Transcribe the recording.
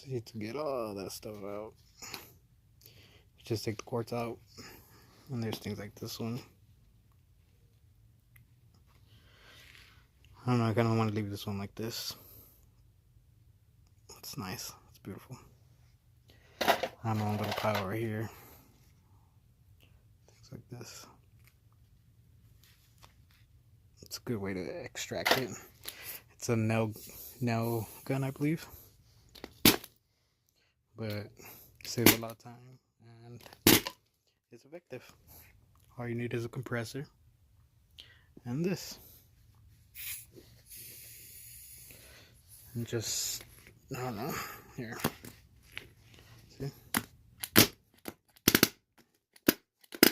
to get all that stuff out. Just take the quartz out, and there's things like this one. I don't know, I kind of want to leave this one like this. It's nice, it's beautiful. I have my own little pile right here. Things like this. It's a good way to extract it. It's a nail gun, I believe. But it saves a lot of time and it's effective. All you need is a compressor and this. And just, I don't know, here.